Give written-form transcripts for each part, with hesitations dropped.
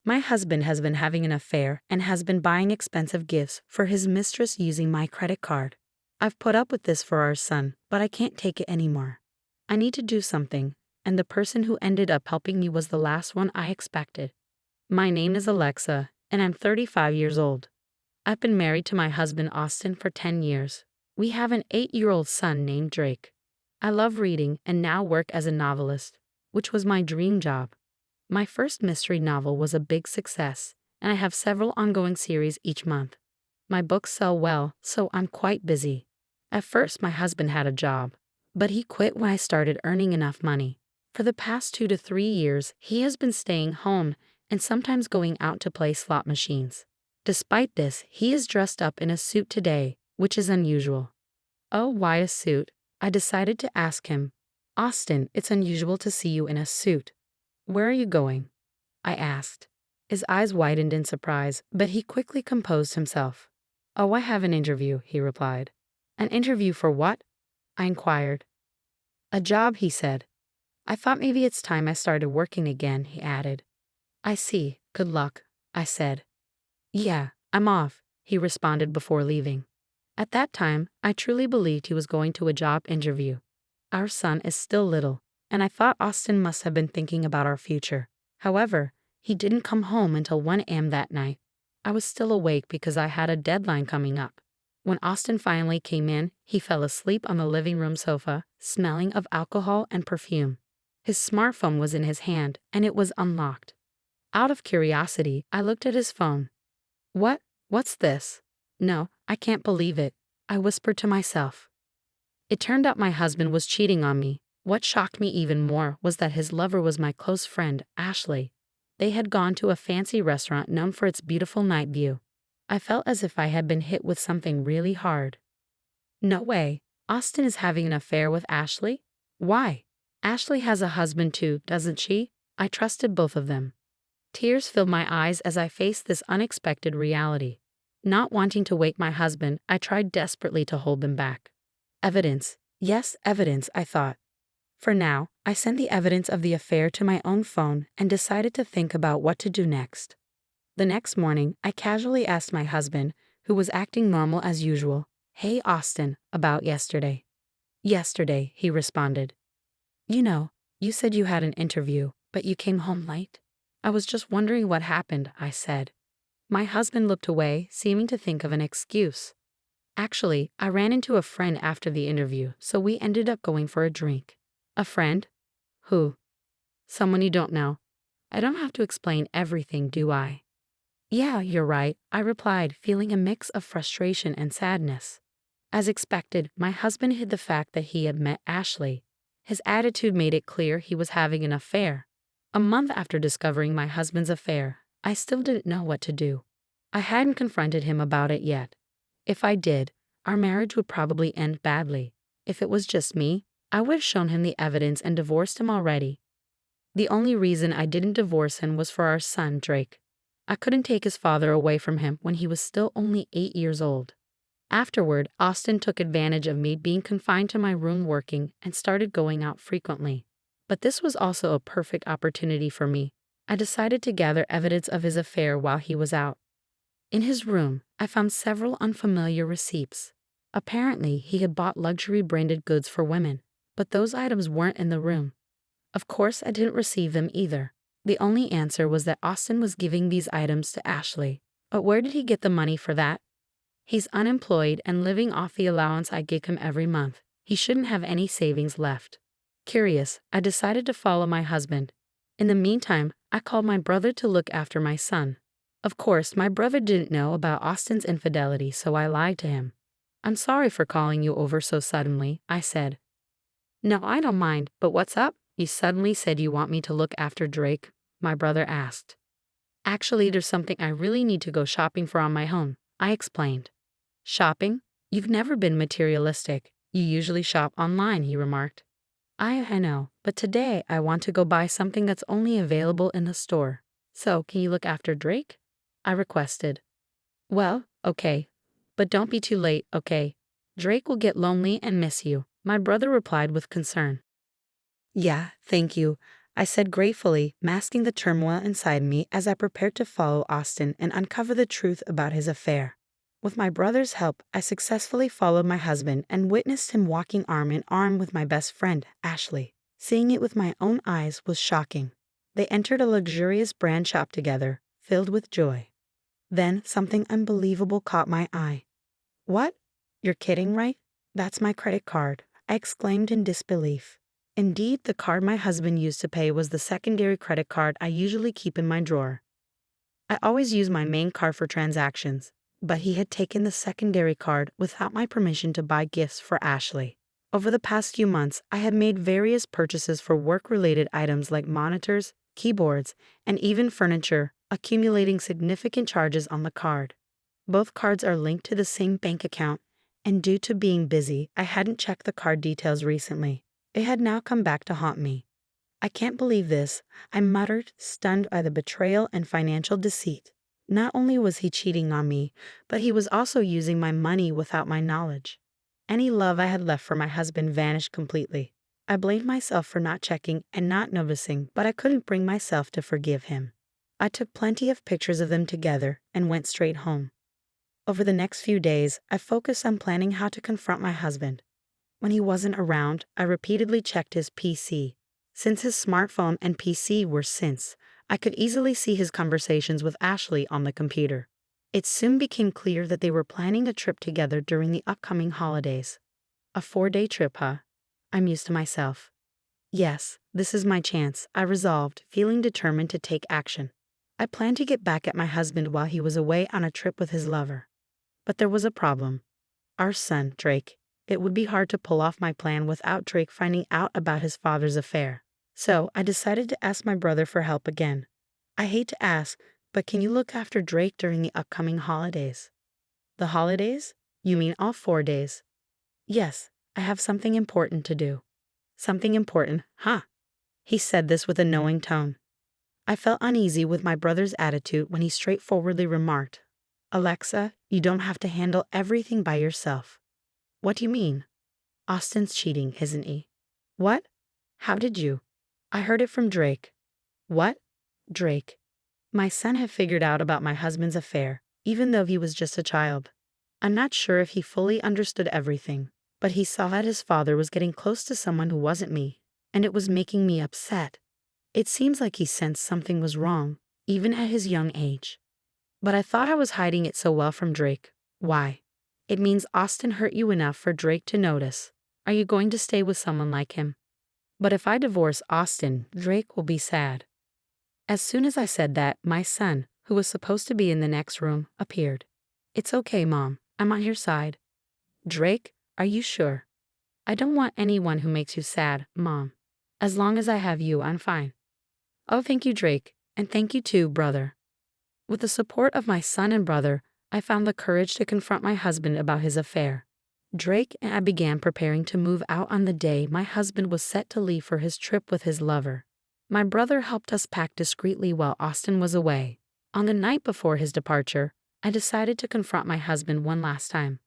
My husband has been having an affair and has been buying expensive gifts for his mistress using my credit card. I've put up with this for our son, but I can't take it anymore. I need to do something, and the person who ended up helping me was the last one I expected. My name is Alexa, and I'm 35 years old. I've been married to my husband Austin for 10 years. We have an 8-year-old son named Drake. I love reading and now work as a novelist, which was my dream job. My first mystery novel was a big success, and I have several ongoing series each month. My books sell well, so I'm quite busy. At first, my husband had a job, but he quit when I started earning enough money. For the past 2 to 3 years, he has been staying home and sometimes going out to play slot machines. Despite this, he is dressed up in a suit today, which is unusual. Oh, why a suit? I decided to ask him. Austin, it's unusual to see you in a suit. Where are you going? I asked. His eyes widened in surprise, but he quickly composed himself. Oh, I have an interview, he replied. An interview for what? I inquired. A job, he said. I thought maybe it's time I started working again, he added. I see, good luck, I said. Yeah, I'm off, he responded before leaving. At that time, I truly believed he was going to a job interview. Our son is still little, and I thought Austin must have been thinking about our future. However, he didn't come home until 1 a.m. that night. I was still awake because I had a deadline coming up. When Austin finally came in, he fell asleep on the living room sofa, smelling of alcohol and perfume. His smartphone was in his hand, and it was unlocked. Out of curiosity, I looked at his phone. What's this? No, I can't believe it, I whispered to myself. It turned out my husband was cheating on me. What shocked me even more was that his lover was my close friend, Ashley. They had gone to a fancy restaurant known for its beautiful night view. I felt as if I had been hit with something really hard. No way, Austin is having an affair with Ashley? Why? Ashley has a husband too, doesn't she? I trusted both of them. Tears filled my eyes as I faced this unexpected reality. Not wanting to wake my husband, I tried desperately to hold them back. Evidence. Yes, evidence, I thought. For now, I sent the evidence of the affair to my own phone and decided to think about what to do next. The next morning, I casually asked my husband, who was acting normal as usual, "Hey, Austin, about yesterday." "Yesterday," he responded. You said you had an interview, but you came home late. I was just wondering what happened, I said. My husband looked away, seeming to think of an excuse. Actually, I ran into a friend after the interview, so we ended up going for a drink. A friend? Who? Someone you don't know. I don't have to explain everything, do I? Yeah, you're right, I replied, feeling a mix of frustration and sadness. As expected, my husband hid the fact that he had met Ashley. His attitude made it clear he was having an affair. A month after discovering my husband's affair, I still didn't know what to do. I hadn't confronted him about it yet. If I did, our marriage would probably end badly. If it was just me, I would have shown him the evidence and divorced him already. The only reason I didn't divorce him was for our son, Drake. I couldn't take his father away from him when he was still only 8 years old. Afterward, Austin took advantage of me being confined to my room working and started going out frequently. But this was also a perfect opportunity for me. I decided to gather evidence of his affair while he was out. In his room, I found several unfamiliar receipts. Apparently, he had bought luxury branded goods for women, but those items weren't in the room. Of course, I didn't receive them either. The only answer was that Austin was giving these items to Ashley. But where did he get the money for that? He's unemployed and living off the allowance I give him every month. He shouldn't have any savings left. Curious, I decided to follow my husband. In the meantime, I called my brother to look after my son. Of course, my brother didn't know about Austin's infidelity, so I lied to him. I'm sorry for calling you over so suddenly, I said. No, I don't mind, but what's up? You suddenly said you want me to look after Drake, my brother asked. Actually, there's something I really need to go shopping for on my own, I explained. Shopping? You've never been materialistic. You usually shop online, he remarked. I know, but today I want to go buy something that's only available in the store. So, can you look after Drake? I requested. Well, okay. But don't be too late, okay? Drake will get lonely and miss you, my brother replied with concern. Yeah, thank you. I said gratefully, masking the turmoil inside me as I prepared to follow Austin and uncover the truth about his affair. With my brother's help, I successfully followed my husband and witnessed him walking arm in arm with my best friend, Ashley. Seeing it with my own eyes was shocking. They entered a luxurious brand shop together, filled with joy. Then something unbelievable caught my eye. "What? You're kidding, right? That's my credit card," I exclaimed in disbelief. Indeed, the card my husband used to pay was the secondary credit card I usually keep in my drawer. I always use my main card for transactions, but he had taken the secondary card without my permission to buy gifts for Ashley. Over the past few months, I had made various purchases for work-related items like monitors, keyboards, and even furniture, accumulating significant charges on the card. Both cards are linked to the same bank account, and due to being busy, I hadn't checked the card details recently. It had now come back to haunt me. "I can't believe this," I muttered, stunned by the betrayal and financial deceit. Not only was he cheating on me, but he was also using my money without my knowledge. Any love I had left for my husband vanished completely. I blamed myself for not checking and not noticing, but I couldn't bring myself to forgive him. I took plenty of pictures of them together and went straight home. Over the next few days, I focused on planning how to confront my husband. When he wasn't around, I repeatedly checked his PC. Since his smartphone and PC were synced, I could easily see his conversations with Ashley on the computer. It soon became clear that they were planning a trip together during the upcoming holidays. A 4-day trip, huh? I mused to myself. Yes, this is my chance, I resolved, feeling determined to take action. I planned to get back at my husband while he was away on a trip with his lover. But there was a problem. Our son, Drake. It would be hard to pull off my plan without Drake finding out about his father's affair. So I decided to ask my brother for help again. "I hate to ask, but can you look after Drake during the upcoming holidays?" "The holidays? You mean all 4 days?" "Yes, I have something important to do." "Something important, huh?" He said this with a knowing tone. I felt uneasy with my brother's attitude when he straightforwardly remarked, "Alexa, you don't have to handle everything by yourself." "What do you mean?" "Austin's cheating, isn't he?" "What? How did you?" "I heard it from Drake." "What? Drake?" My son had figured out about my husband's affair, even though he was just a child. I'm not sure if he fully understood everything, but he saw that his father was getting close to someone who wasn't me, and it was making me upset. It seems like he sensed something was wrong, even at his young age. But I thought I was hiding it so well from Drake. Why? It means Austin hurt you enough for Drake to notice. Are you going to stay with someone like him? But if I divorce Austin, Drake will be sad. As soon as I said that, my son, who was supposed to be in the next room, appeared. "It's okay, Mom. I'm on your side." "Drake, are you sure?" "I don't want anyone who makes you sad, Mom. As long as I have you, I'm fine." "Oh, thank you, Drake. And thank you too, brother." With the support of my son and brother, I found the courage to confront my husband about his affair. Drake and I began preparing to move out on the day my husband was set to leave for his trip with his lover. My brother helped us pack discreetly while Austin was away. On the night before his departure, I decided to confront my husband one last time.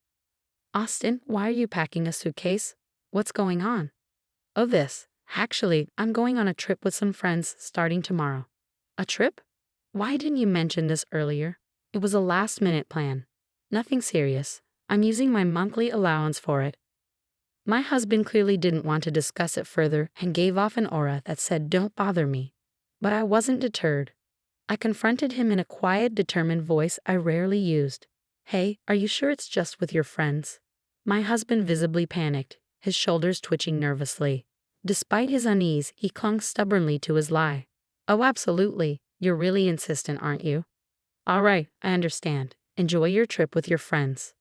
"Austin, why are you packing a suitcase? What's going on?" "Oh, this. Actually, I'm going on a trip with some friends starting tomorrow." "A trip? Why didn't you mention this earlier?" "It was a last-minute plan. Nothing serious. I'm using my monthly allowance for it." My husband clearly didn't want to discuss it further and gave off an aura that said, "Don't bother me." But I wasn't deterred. I confronted him in a quiet, determined voice I rarely used. "Hey, are you sure it's just with your friends?" My husband visibly panicked, his shoulders twitching nervously. Despite his unease, he clung stubbornly to his lie. "Oh, absolutely. You're really insistent, aren't you?" "All right, I understand. Enjoy your trip with your friends."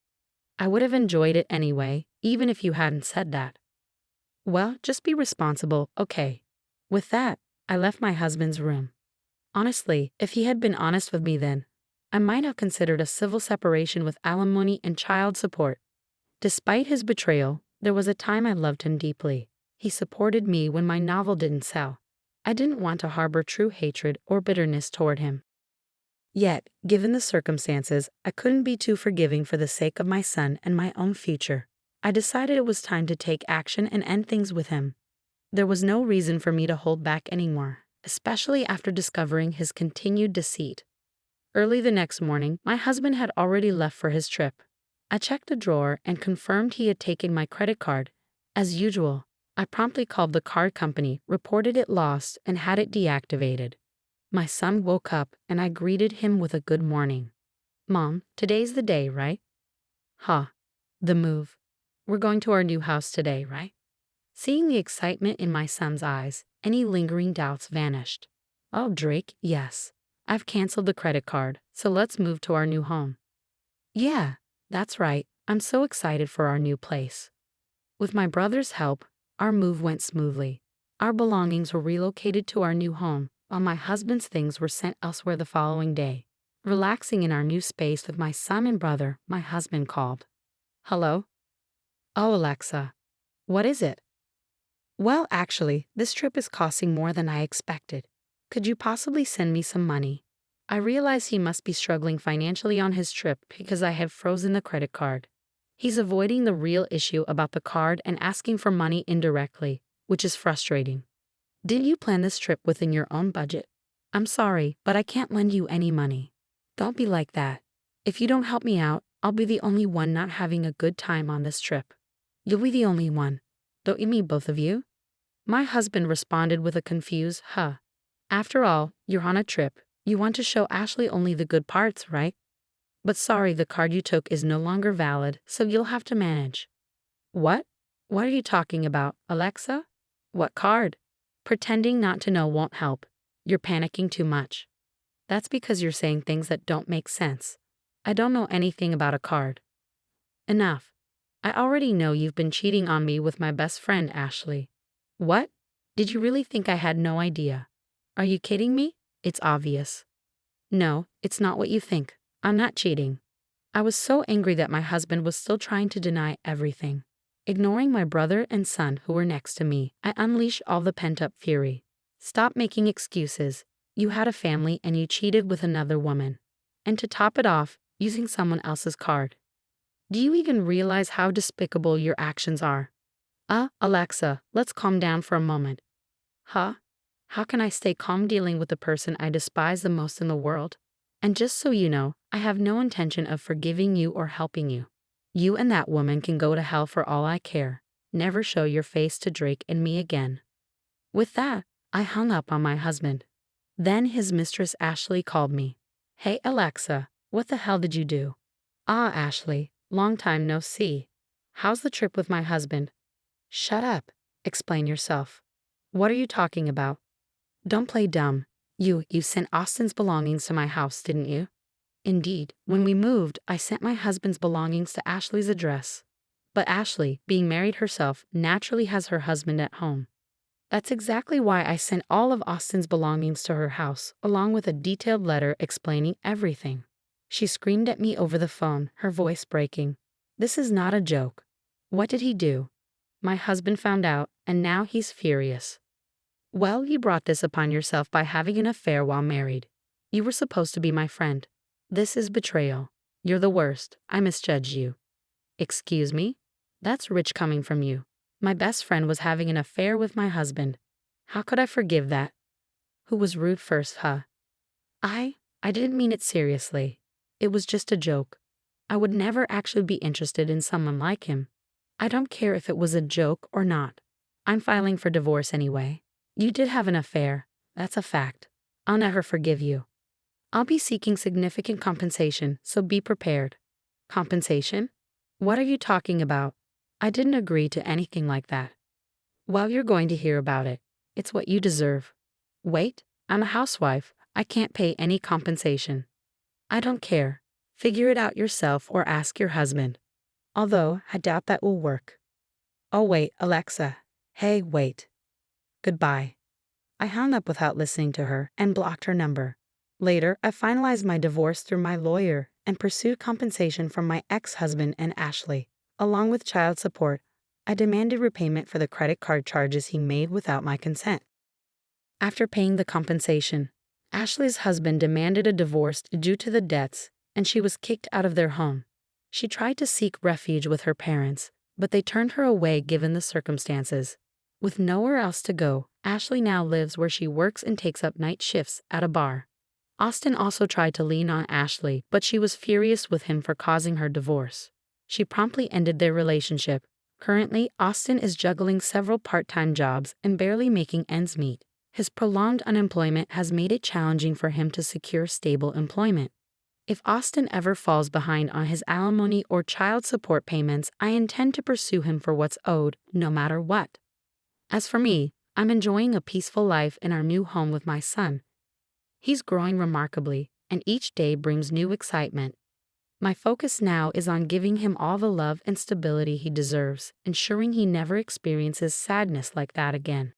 I would have enjoyed it anyway, even if you hadn't said that. "Well, just be responsible, okay." With that, I left my husband's room. Honestly, if he had been honest with me then, I might have considered a civil separation with alimony and child support. Despite his betrayal, there was a time I loved him deeply. He supported me when my novel didn't sell. I didn't want to harbor true hatred or bitterness toward him. Yet, given the circumstances, I couldn't be too forgiving for the sake of my son and my own future. I decided it was time to take action and end things with him. There was no reason for me to hold back anymore, especially after discovering his continued deceit. Early the next morning, my husband had already left for his trip. I checked a drawer and confirmed he had taken my credit card. As usual, I promptly called the card company, reported it lost, and had it deactivated. My son woke up and I greeted him with a good morning. Mom, today's the day, right? Huh. The move. We're going to our new house today, right? Seeing the excitement in my son's eyes, any lingering doubts vanished. Oh, Drake, yes. I've canceled the credit card, so let's move to our new home. Yeah, that's right. I'm so excited for our new place. With my brother's help, our move went smoothly. Our belongings were relocated to our new home, while my husband's things were sent elsewhere the following day. Relaxing in our new space with my son and brother, my husband called. Hello? Oh, Alexa. What is it? Well, actually, this trip is costing more than I expected. Could you possibly send me some money? I realize he must be struggling financially on his trip because I have frozen the credit card. He's avoiding the real issue about the card and asking for money indirectly, which is frustrating. Didn't you plan this trip within your own budget? I'm sorry, but I can't lend you any money. Don't be like that. If you don't help me out, I'll be the only one not having a good time on this trip. You'll be the only one. Don't you mean both of you? My husband responded with a confused, huh. After all, you're on a trip. You want to show Ashley only the good parts, right? But sorry, the card you took is no longer valid, so you'll have to manage. What? What are you talking about, Alexa? What card? Pretending not to know won't help. You're panicking too much. That's because you're saying things that don't make sense. I don't know anything about a card. Enough. I already know you've been cheating on me with my best friend, Ashley. What? Did you really think I had no idea? Are you kidding me? It's obvious. No, it's not what you think. I'm not cheating. I was so angry that my husband was still trying to deny everything. Ignoring my brother and son who were next to me, I unleashed all the pent-up fury. Stop making excuses. You had a family and you cheated with another woman. And to top it off, using someone else's card. Do you even realize how despicable your actions are? Alexa, let's calm down for a moment. Huh? How can I stay calm dealing with the person I despise the most in the world? And just so you know, I have no intention of forgiving you or helping you. You and that woman can go to hell for all I care. Never show your face to Drake and me again. With that, I hung up on my husband. Then his mistress Ashley called me. Hey Alexa, what the hell did you do? Ashley, long time no see. How's the trip with my husband? Shut up. Explain yourself. What are you talking about? Don't play dumb. You sent Austin's belongings to my house, didn't you? Indeed, when we moved, I sent my husband's belongings to Ashley's address. But Ashley, being married herself, naturally has her husband at home. That's exactly why I sent all of Austin's belongings to her house, along with a detailed letter explaining everything. She screamed at me over the phone, her voice breaking. This is not a joke. What did he do? My husband found out, and now he's furious. Well, you brought this upon yourself by having an affair while married. You were supposed to be my friend. This is betrayal. You're the worst. I misjudged you. Excuse me? That's rich coming from you. My best friend was having an affair with my husband. How could I forgive that? Who was rude first, huh? I didn't mean it seriously. It was just a joke. I would never actually be interested in someone like him. I don't care if it was a joke or not. I'm filing for divorce anyway. You did have an affair. That's a fact. I'll never forgive you. I'll be seeking significant compensation, so be prepared. Compensation? What are you talking about? I didn't agree to anything like that. Well, you're going to hear about it. It's what you deserve. Wait, I'm a housewife. I can't pay any compensation. I don't care. Figure it out yourself or ask your husband. Although, I doubt that will work. Oh wait, Alexa. Hey, wait. Goodbye. I hung up without listening to her and blocked her number. Later, I finalized my divorce through my lawyer and pursued compensation from my ex-husband and Ashley. Along with child support, I demanded repayment for the credit card charges he made without my consent. After paying the compensation, Ashley's husband demanded a divorce due to the debts, and she was kicked out of their home. She tried to seek refuge with her parents, but they turned her away given the circumstances. With nowhere else to go, Ashley now lives where she works and takes up night shifts at a bar. Austin also tried to lean on Ashley, but she was furious with him for causing her divorce. She promptly ended their relationship. Currently, Austin is juggling several part-time jobs and barely making ends meet. His prolonged unemployment has made it challenging for him to secure stable employment. If Austin ever falls behind on his alimony or child support payments, I intend to pursue him for what's owed, no matter what. As for me, I'm enjoying a peaceful life in our new home with my son. He's growing remarkably, and each day brings new excitement. My focus now is on giving him all the love and stability he deserves, ensuring he never experiences sadness like that again.